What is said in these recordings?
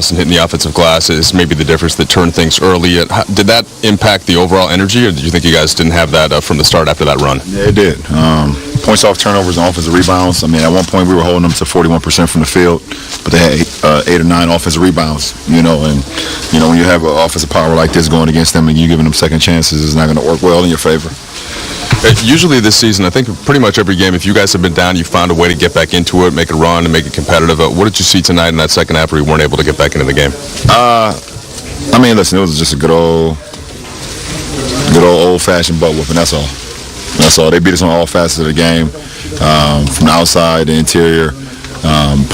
Boston hitting the offensive glass is maybe the difference that turned things early. Did that impact the overall energy, or did you think you guys didn't have that from the start after that run? Yeah, it did. Points off turnovers and offensive rebounds. I mean, at one point we were holding them to 41% from the field, but they had 8 or 9 offensive rebounds, and, when you have an offensive power like this going against them and you giving them second chances, it's not going to work well in your favor. Usually this season, I think pretty much every game, if you guys have been down, you found a way to get back into it, make a run, and make it competitive. What did you see tonight in that second half where you weren't able to get back into the game? I mean, listen, it was just a good old-fashioned butt whooping, that's all. That's all. They beat us on all facets of the game, from the outside, the interior,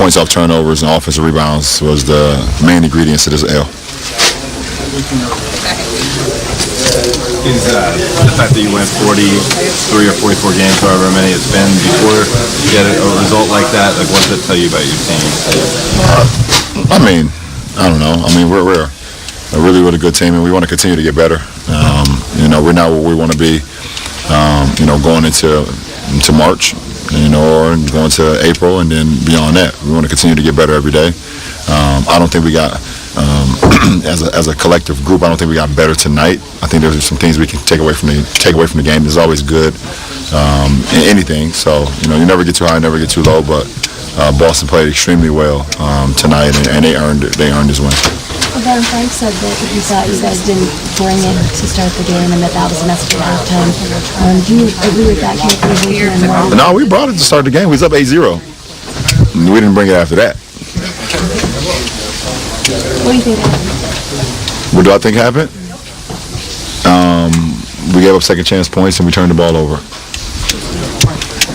points off turnovers, and offensive rebounds was the main ingredients to this L. Is the fact that you went 43 or 44 games, however many it's been, before you get a result like that, like what does it tell you about your team? I mean, I don't know. I mean, we're a really, really good team, and we want to continue to get better. We're not where we want to be, going into March, or going to April, and then beyond that. We want to continue to get better every day. I don't think we got, as a collective group, I don't think we got better tonight. I think there's some things we can take away from the game. It's always good in anything. So you never get too high, never get too low. But Boston played extremely well tonight, and they earned this win. Then Frank said that he thought you guys didn't bring it to start the game, and that was a message at halftime. Do you agree with that characterization? No, we brought it to start the game. We was up 8-0. We didn't bring it after that. What do you think happened? What do I think happened? We gave up second chance points and we turned the ball over.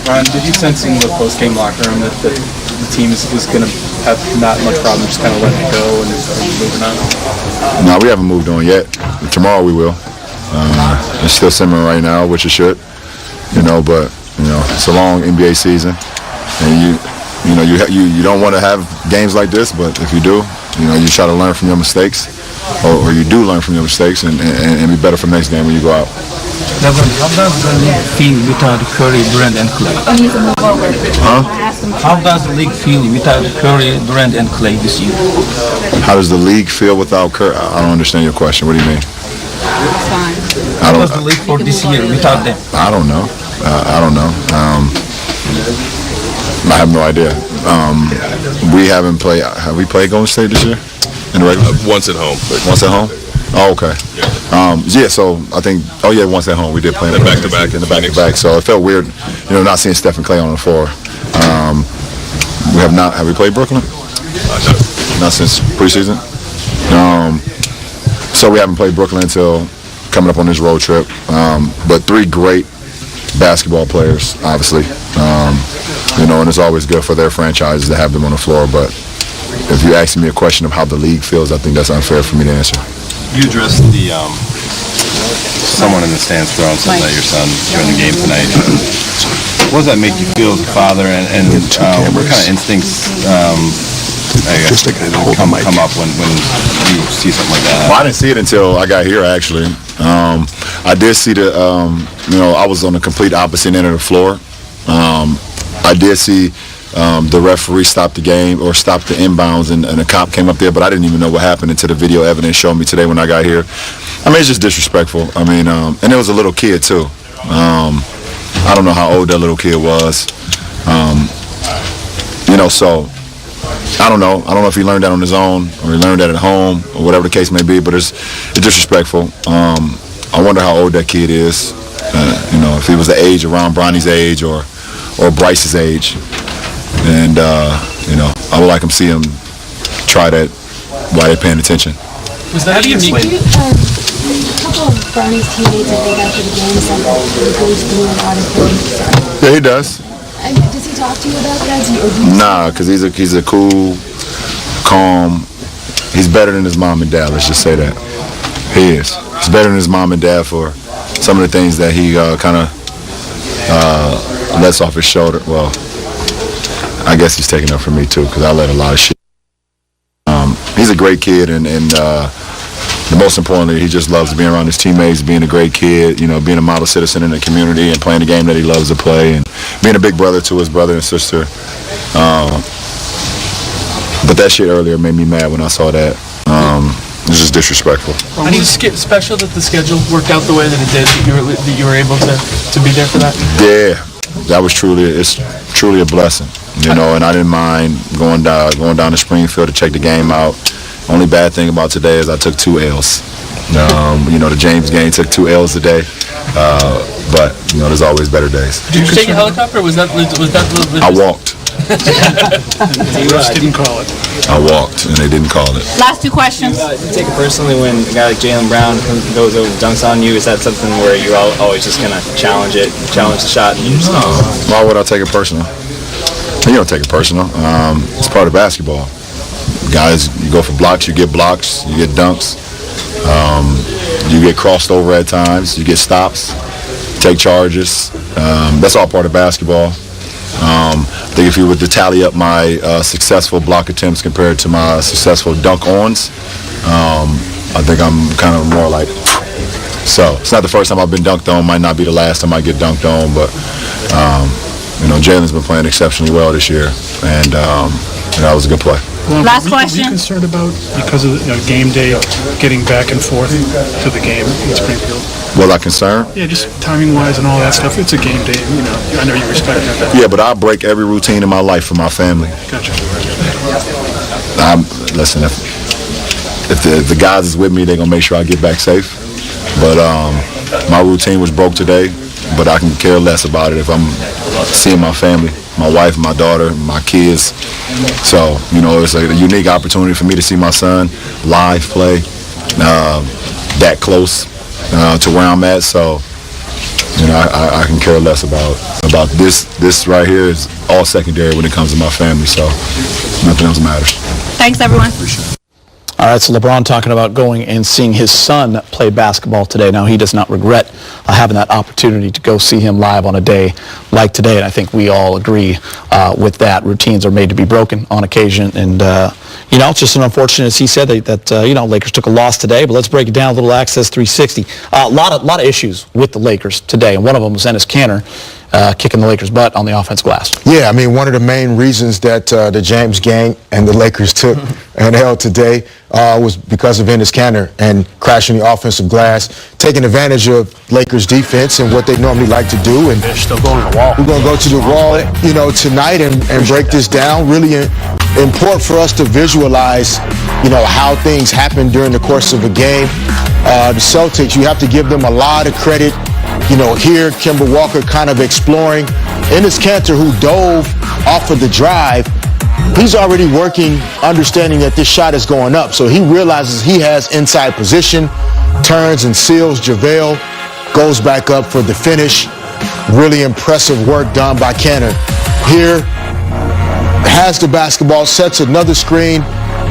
Ron, did you sense in the post-game locker room that the team was going to have not much problem just kind of letting it go and moving on? No, we haven't moved on yet. Tomorrow we will. It's still simmering right now, which it should. But it's a long NBA season, and you don't want to have games like this, but if you do, you try to learn from your mistakes, or you do learn from your mistakes and be better for the next game when you go out. LeBron, how does the league feel without Curry, Durant, and Clay? How does the league feel without Curry, Durant, and Clay this year? How does the league feel without Curry? I don't understand your question. What do you mean? How does the league for this year without them? I don't know. I don't know. I have no idea. We haven't played. Have we played Golden State this year? In the regular? Once at home. Once at home? Oh, okay. So I think. Oh yeah, once at home we did play in the back-to-back. So it felt weird, not seeing Steph and Clay on the floor. We have not. Have we played Brooklyn? No. Not since preseason. So we haven't played Brooklyn until coming up on this road trip. But 3 great basketball players, obviously. And it's always good for their franchises to have them on the floor. But if you ask me a question of how the league feels, I think that's unfair for me to answer. You addressed someone in the stands throwing something at your son during the game tonight. What does that make you feel as a father, and what kind of instincts come up when you see something like that? Well, I didn't see it until I got here, actually. I did see I was on the complete opposite end of the floor. I did see the referee stop the game or stop the inbounds, and a cop came up there, but I didn't even know what happened until the video evidence showed me today when I got here. I mean, it's just disrespectful. I mean, and it was a little kid too. I don't know how old that little kid was. So I don't know. I don't know if he learned that on his own or he learned that at home or whatever the case may be, but it's disrespectful. I wonder how old that kid is. If he was the age around Bronny's age or Bryce's age. And, I would like to see him try that while they're paying attention. Was that unique? A couple of Bronny's teammates, I think, after the game said that he goes through a lot of things. Yeah, he does. Does he talk to you about that? Nah, because he's a cool, calm. He's better than his mom and dad, let's just say that. He is. He's better than his mom and dad for some of the things that he kind of lets off his shoulder. Well, I guess he's taking up for me too, because I let a lot of shit. He's a great kid, and most importantly, he just loves being around his teammates, being a great kid, being a model citizen in the community and playing the game that he loves to play, and being a big brother to his brother and sister. But that shit earlier made me mad when I saw that. It's just disrespectful. I think it's special that the schedule worked out the way that it did, that you were able to be there for that. Yeah, that was truly a blessing, you know. And I didn't mind going down to Springfield to check the game out. Only bad thing about today is I took 2 L's. You know, the James game took 2 L's today, but you know, there's always better days. Did you take a helicopter? Or was that? I walked. Didn't call it. I walked, and they didn't call it. Last 2 questions. Do you take it personally when a guy like Jaylen Brown goes over dunks on you? Is that something where you're always just gonna challenge the shot? And you just Why would I take it personal? You don't take it personal. It's part of basketball. Guys, you go for blocks, you get blocks, you get dunks. You get crossed over at times. You get stops, take charges. That's all part of basketball. I think if you were to tally up my successful block attempts compared to my successful dunk ons, I think I'm kind of more like. So it's not the first time I've been dunked on. Might not be the last time I get dunked on, but you know, Jalen's been playing exceptionally well this year, and that was a good play. Last question. Are you concerned about, because of game day, getting back and forth to the game in Springfield? Was I concerned? Yeah, just timing-wise and all that stuff. It's a game day, you know. I know you respect that. Yeah, but I break every routine in my life for my family. Gotcha. Listen, if the guys is with me, they're gonna make sure I get back safe. But my routine was broke today, but I can care less about it if I'm seeing my family, my wife, my daughter, my kids. So, you know, it's a unique opportunity for me to see my son live play that close to where I'm at. So, you know, I can care less about this. This right here is all secondary when it comes to my family. So, nothing else matters. Thanks, everyone. All right, so LeBron talking about going and seeing his son play basketball today. Now, he does not regret having that opportunity to go see him live on a day like today, and I think we all agree with that. Routines are made to be broken on occasion, and, you know, it's just an unfortunate, as he said, that you know, Lakers took a loss today, but let's break it down a little. Access 360. A lot of issues with the Lakers today, and one of them was Enes Kanter kicking the Lakers' butt on the offense glass. Yeah, I mean, one of the main reasons that the James gang and the Lakers took an L today was because of Enes Kanter and crashing the offensive glass, taking advantage of Lakers' defense and what they normally like to do. And They're still going to the wall. we're going to go to the wall, you know, tonight and break this down. Really important for us to visualize, you know, how things happen during the course of a game. The Celtics, you have to give them a lot of credit. You know, here, Kemba Walker kind of exploring. Enes Kanter, who dove off of the drive, he's already working, understanding that this shot is going up. So he realizes he has inside position, turns and seals JaVale, goes back up for the finish. Really impressive work done by Kanter. Here, has the basketball, sets another screen,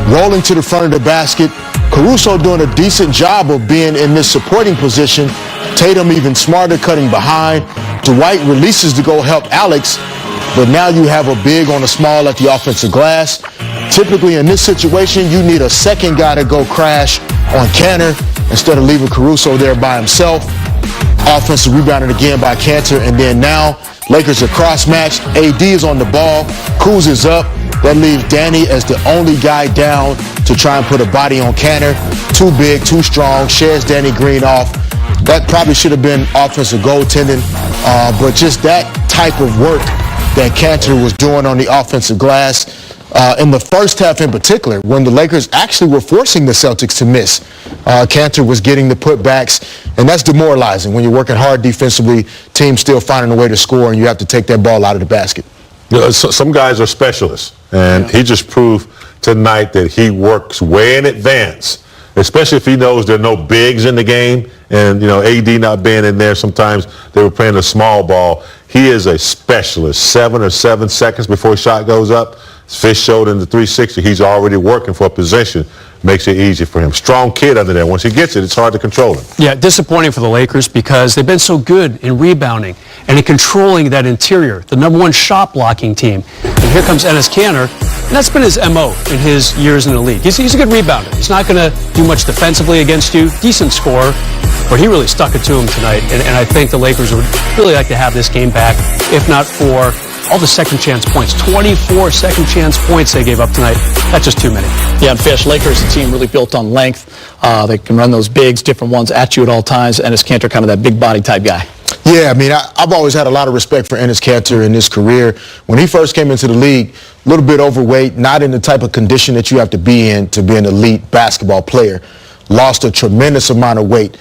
rolling to the front of the basket. Caruso doing a decent job of being in this supporting position. Tatum even smarter, cutting behind. Dwight releases to go help Alex, but now you have a big on a small at the offensive glass. Typically in this situation, you need a second guy to go crash on Kanter instead of leaving Caruso there by himself. Offensive rebounded again by Kanter, and then now Lakers are cross-matched. AD is on the ball. Kuz is up. That leaves Danny as the only guy down to try and put a body on Kanter. Too big, too strong, shares Danny Green off. That probably should have been offensive goaltending, but just that type of work that Kanter was doing on the offensive glass in the first half in particular, when the Lakers actually were forcing the Celtics to miss. Kanter was getting the putbacks, and that's demoralizing when you're working hard defensively, teams still finding a way to score, and you have to take that ball out of the basket. You know, some guys are specialists, and he just proved tonight that he works way in advance, especially if he knows there are no bigs in the game. And, you know, AD not being in there, sometimes they were playing a small ball. He is a specialist. 7 or 7 seconds before a shot goes up, Fish showed in the 360, he's already working for a position. Makes it easy for him. Strong kid under there. Once he gets it, it's hard to control him. Yeah, disappointing for the Lakers because they've been so good in rebounding and in controlling that interior, the #1 shot blocking team. And here comes Enes Kanter, and that's been his MO in his years in the league. He's a good rebounder. He's not going to do much defensively against you. Decent scorer, but he really stuck it to him tonight. And I think the Lakers would really like to have this game back, if not for all the second chance points. 24 second chance points they gave up tonight. That's just too many. Yeah, and Fish, Lakers, a team really built on length. They can run those bigs, different ones at you at all times. Enes Kanter, kind of that big body type guy. Yeah, I mean, I've always had a lot of respect for Enes Kanter in his career. When he first came into the league, a little bit overweight, not in the type of condition that you have to be in to be an elite basketball player. Lost a tremendous amount of weight.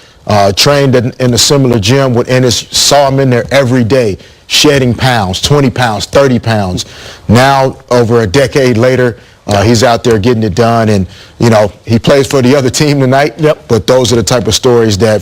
Trained in a similar gym with Enes, saw him in there every day, shedding pounds, 20 pounds, 30 pounds. Now, over a decade later, he's out there getting it done, and, you know, he plays for the other team tonight. Yep. But those are the type of stories that